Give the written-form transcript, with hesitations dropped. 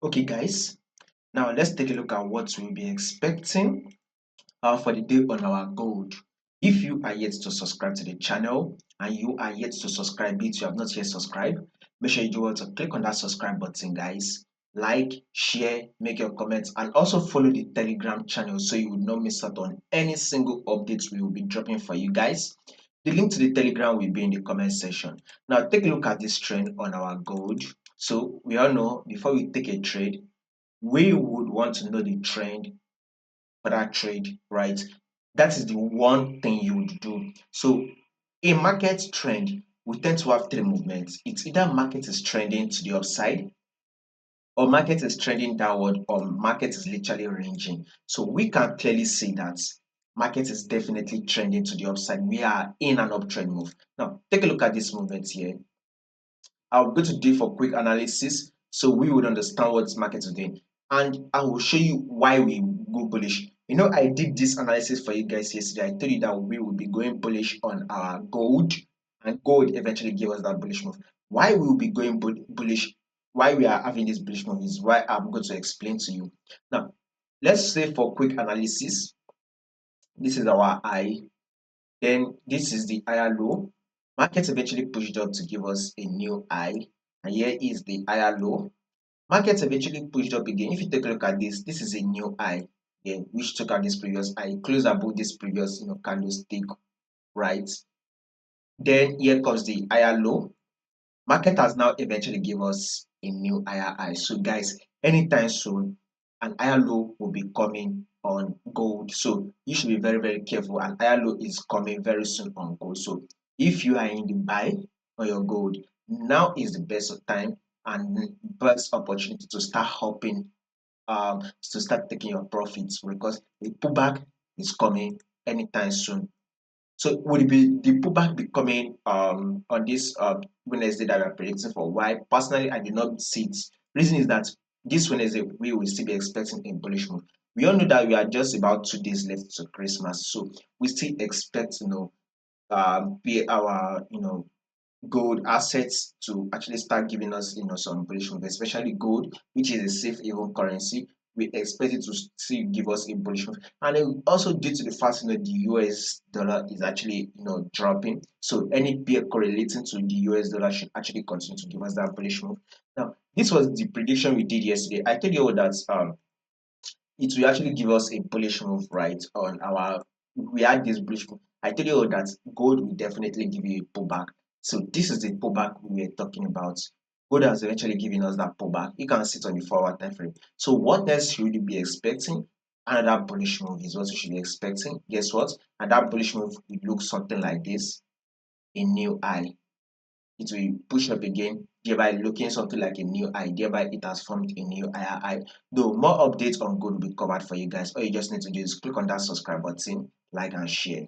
Okay, guys, now let's take a look at what we'll be expecting for the day on our gold. If you are yet to subscribe to the channel and you are yet to subscribe it, you have not yet subscribed, make sure you do want to click on that subscribe button, guys. Like, share, make your comments, and also follow the Telegram channel so you will not miss out on any single updates we will be dropping for you guys. The link to the Telegram will be in the comment section. Now, take a look at this trend on our gold. So, we all know before we take a trade, we would want to know the trend for that trade, right? That is the one thing you would do. So a market trend, we tend to have three movements. It's either market is trending to the upside, or market is trending downward, or market is literally ranging. So we can clearly see that market is definitely trending to the upside. We are in an uptrend move. Now take a look at this movement here. I'm going to do for quick analysis so we would understand what this market is doing. And I will show you why we go bullish. You know, I did this analysis for you guys yesterday. I told you that we will be going bullish on our gold, and gold eventually gave us that bullish move. Why we will be going bullish, why we are having this bullish move is why I'm going to explain to you. Now, let's say for quick analysis, this is our high, then this is the higher low. Market eventually pushed up to give us a new high, and here is the higher low. Market eventually pushed up again. If you take a look at this is a new high, yeah, which took out this previous high, closed above this previous candlestick, right? Then here comes the higher low. Market has now eventually give us a new higher high. So guys, anytime soon, an higher low will be coming on gold. So you should be very, very careful. An higher low is coming very soon on gold. So if you are in the buy on your gold, now is the best time and best opportunity to start helping to start taking your profits, because the pullback is coming anytime soon. So would it be the pullback be coming on this Wednesday that we are predicting for? Why? Personally, I did not see it. Reason is that this Wednesday we will still be expecting a bullish move. We all know that we are just about 2 days left to Christmas, so we still expect pay our gold assets to actually start giving us some bullish move, especially gold, which is a safe haven currency. We expect it to still give us a bullish move, and then also due to the fact the US dollar is actually dropping, so any pair correlating to the US dollar should actually continue to give us that bullish move. Now this was the prediction we did yesterday. I told you all that it will actually give us a bullish move, right? On our We had this bullish move. I tell you all that gold will definitely give you a pullback. So this is the pullback we were talking about. Gold has eventually given us that pullback. You can sit on the forward time frame. So what else should you be expecting? Another bullish move is what you should be expecting. Guess what? And that bullish move will look something like this: a new high. It will push up again, thereby looking something like a new high, thereby it has formed a new higher high. Though more updates on gold will be covered for you guys. All you just need to do is click on that subscribe button, like and share.